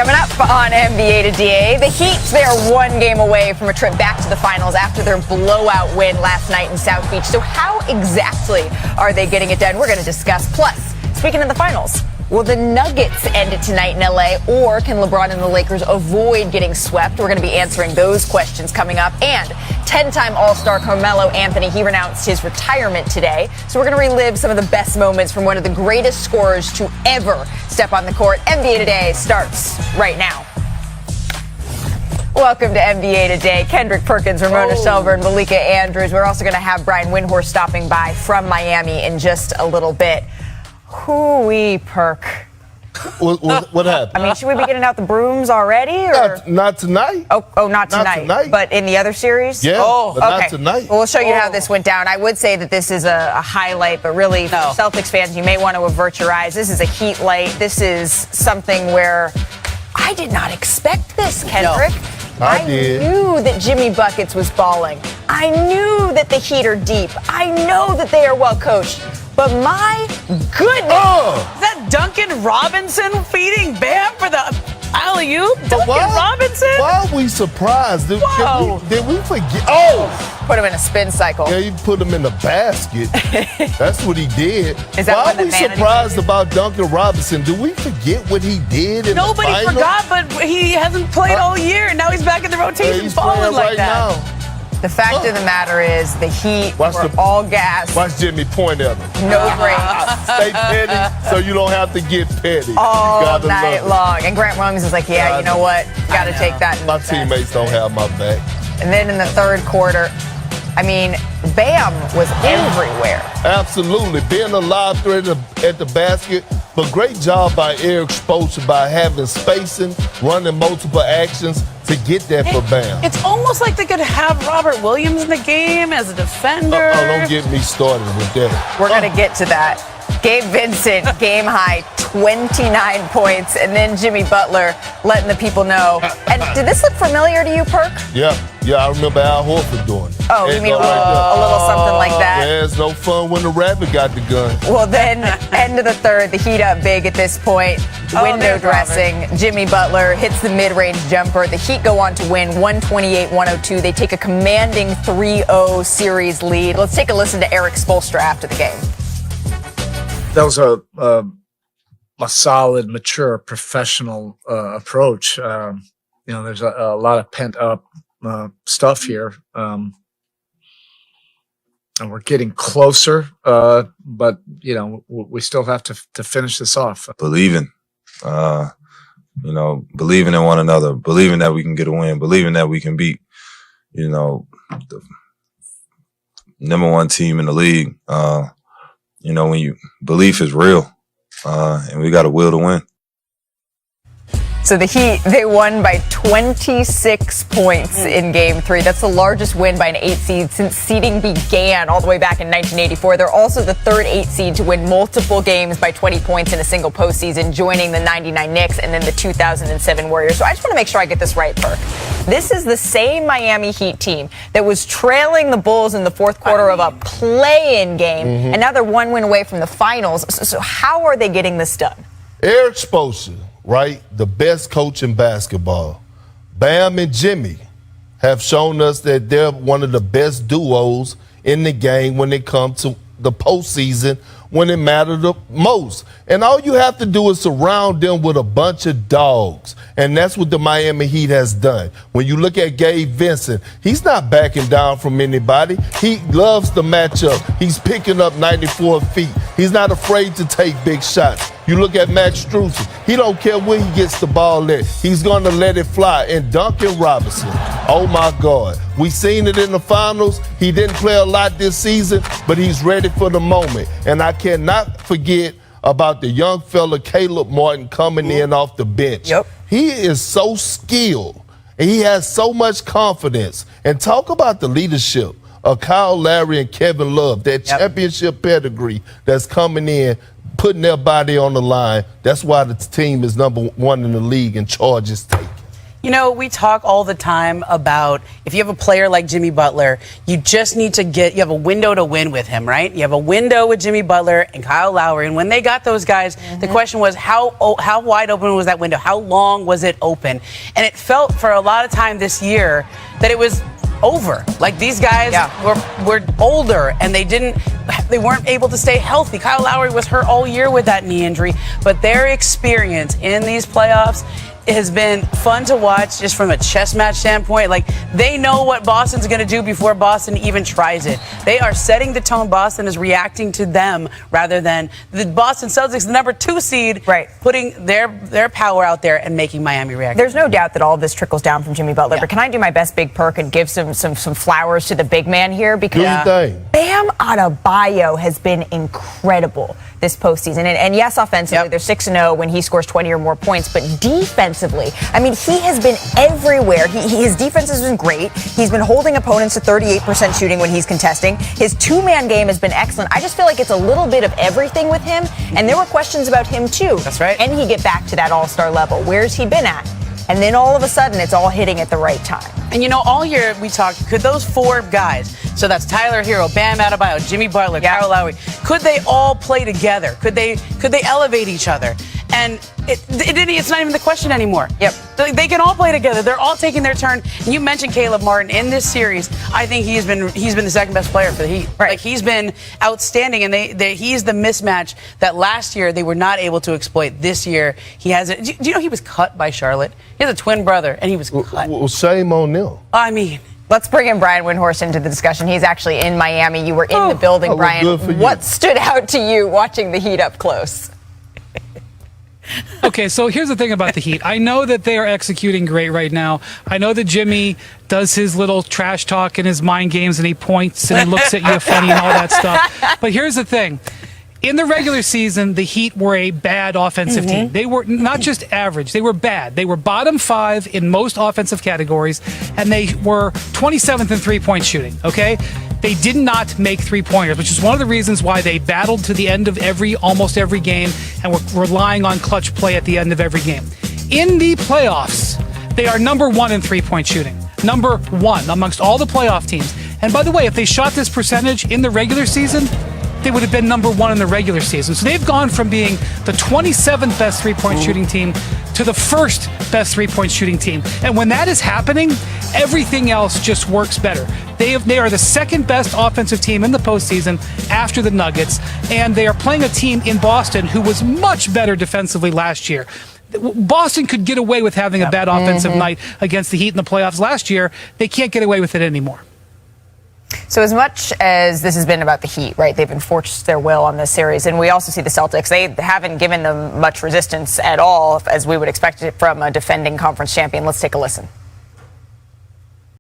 Coming up on NBA Today, the Heat, they're one game away from a trip back to the finals after their blowout win last night in South Beach. So how exactly are they getting it done? We're going to discuss. Plus, speaking of the finals, will the Nuggets end it tonight in LA, or can LeBron and the Lakers avoid getting swept? We're going to be answering those questions coming up. And 10-time All-Star Carmelo Anthony, he renounced his retirement today. So we're going to relive some of the best moments from one of the greatest scorers to ever step on the court. NBA Today starts right now. Welcome to NBA Today. Kendrick Perkins, Ramona Shelburne, Malika Andrews. We're also going to have Brian Windhorst stopping by from Miami in just a little bit. Hoo-wee, Perk. What happened? I mean, should we be getting out the brooms already? Or? Not tonight. Oh, not tonight. But in the other series? Yeah, but okay. Not tonight. Well, we'll show you how this went down. I would say that this is a highlight, but really, for Celtics fans, you may want to avert your eyes. This is a heat light. This is something where I did not expect this, Kendrick. No. I did. Knew that Jimmy Buckets was balling. I knew that the Heat are deep. I know that they are well coached. But my goodness. Is that Duncan Robinson feeding Bam for the alley-oop? Duncan Robinson? Why are we surprised? Did we forget? Put him in a spin cycle. Yeah, he put him in the basket. That's what he did. Why are we surprised about Duncan Robinson? Do we forget what he did in the Nobody final? forgot, but he hasn't played all year, and now he's back in the rotation, balling like that. Now. The fact of the matter is the Heat were all gas. Watch Jimmy point at him. No breaks. Stay petty so you don't have to get petty. All night long. And Grant Williams is like, yeah, you know what? Got to take that. My teammates don't have my back. And then in the third quarter, I mean, Bam was everywhere. Absolutely. Being a live threat at the basket. But great job by Eric Spoelstra by having spacing, running multiple actions to get that for Bam. It's almost like they could have Robert Williams in the game as a defender. Don't get me started with that. We're going to get to that. Gabe Vincent, game high, 29 points. And then Jimmy Butler letting the people know. And did this look familiar to you, Perk? Yeah, I remember Al Horford doing it. Oh, you mean a little something like that? Yeah, it's no fun when the rabbit got the gun. Well, then, end of the third, the Heat up big at this point. Window dressing. Jimmy Butler hits the mid-range jumper. The Heat go on to win 128-102. They take a commanding 3-0 series lead. Let's take a listen to Eric Spoelstra after the game. That was a solid, mature, professional approach. There's a lot of pent-up stuff here. And we're getting closer, but, we still have to finish this off. Believing in one another, believing that we can get a win, believing that we can beat, the number one team in the league. When belief is real, and we got a will to win. So the Heat, they won by 26 points in Game 3. That's the largest win by an 8 seed since seeding began all the way back in 1984. They're also the third 8 seed to win multiple games by 20 points in a single postseason, joining the 99 Knicks and then the 2007 Warriors. So I just want to make sure I get this right, Perk. This is the same Miami Heat team that was trailing the Bulls in the fourth quarter of a play-in game, and now they're one win away from the finals. So how are they getting this done? Eric Spoelstra, right? The best coach in basketball. Bam and Jimmy have shown us that they're one of the best duos in the game when it comes to the postseason, when it matters the most. And all you have to do is surround them with a bunch of dogs. And that's what the Miami Heat has done. When you look at Gabe Vincent, he's not backing down from anybody. He loves the matchup. He's picking up 94 feet. He's not afraid to take big shots. You look at Max Strus, he don't care where he gets the ball at. He's going to let it fly. And Duncan Robinson, oh my God. We seen it in the finals. He didn't play a lot this season, but he's ready for the moment. And I cannot forget about the young fella Caleb Martin coming in off the bench. Yep. He is so skilled, and he has so much confidence. And talk about the leadership of Kyle Lowry and Kevin Love, that championship pedigree that's coming in, putting their body on the line. That's why the team is number one in the league and charges taken. You know, we talk all the time about if you have a player like Jimmy Butler, you just need to you have a window to win with him, right? You have a window with Jimmy Butler and Kyle Lowry. And when they got those guys, the question was how wide open was that window? How long was it open? And it felt for a lot of time this year that it was over. Like these guys were older and they weren't able to stay healthy. Kyle Lowry was hurt all year with that knee injury, but their experience in these playoffs has been fun to watch just from a chess match standpoint. Like they know what Boston's going to do before Boston even tries it. They are setting the tone. Boston is reacting to them rather than the Boston Celtics, the number 2 seed, putting their power out there and making Miami react. There's no doubt that all of this trickles down from Jimmy Butler, but can I do my best big perk and give some flowers to the big man here? Because Bam Adebayo has been incredible this postseason. And yes, offensively, they're 6-0 when he scores 20 or more points, but defensively, I mean, he has been everywhere. His defense has been great. He's been holding opponents to 38% shooting when he's contesting. His two-man game has been excellent. I just feel like it's a little bit of everything with him, and there were questions about him too. That's right. Can he get back to that all-star level? Where's he been at? And then all of a sudden, it's all hitting at the right time. And you know, all year we talked, could those 4 guys, so that's Tyler Hero, Bam Adebayo, Jimmy Butler, Kyle Lowry, could they all play together? Could they elevate each other? And it's not even the question anymore. They can all play together. They're all taking their turn. And you mentioned Caleb Martin in this series. I think he's been the second best player for the Heat. Like he's been outstanding, and he's the mismatch that last year they were not able to exploit. This year he has it. Do you know he was cut by Charlotte? He has a twin brother, and he was cut. Well, shame on them. I mean. Let's bring in Brian Windhorst into the discussion. He's actually in Miami. You were in the building, Brian. What stood out to you watching the Heat up close? Okay, so here's the thing about the Heat. I know that they are executing great right now. I know that Jimmy does his little trash talk and his mind games, and he points and he looks at you funny and all that stuff. But here's the thing. In the regular season, the Heat were a bad offensive team. They were not just average, they were bad. They were bottom 5 in most offensive categories, and they were 27th in three-point shooting, okay? They did not make three-pointers, which is one of the reasons why they battled to the end of almost every game and were relying on clutch play at the end of every game. In the playoffs, they are number 1 in three-point shooting. Number 1 amongst all the playoff teams. And by the way, if they shot this percentage in the regular season, they would have been number 1 in the regular season. So they've gone from being the 27th best three-point shooting team to the 1st best three-point shooting team. And when that is happening, everything else just works better. They are the 2nd best offensive team in the postseason after the Nuggets, and they are playing a team in Boston who was much better defensively last year. Boston could get away with having a bad offensive night against the Heat in the playoffs last year. They can't get away with it anymore. So as much as this has been about the Heat, right, they've enforced their will on this series, and we also see the Celtics, they haven't given them much resistance at all, as we would expect it from a defending conference champion. Let's take a listen.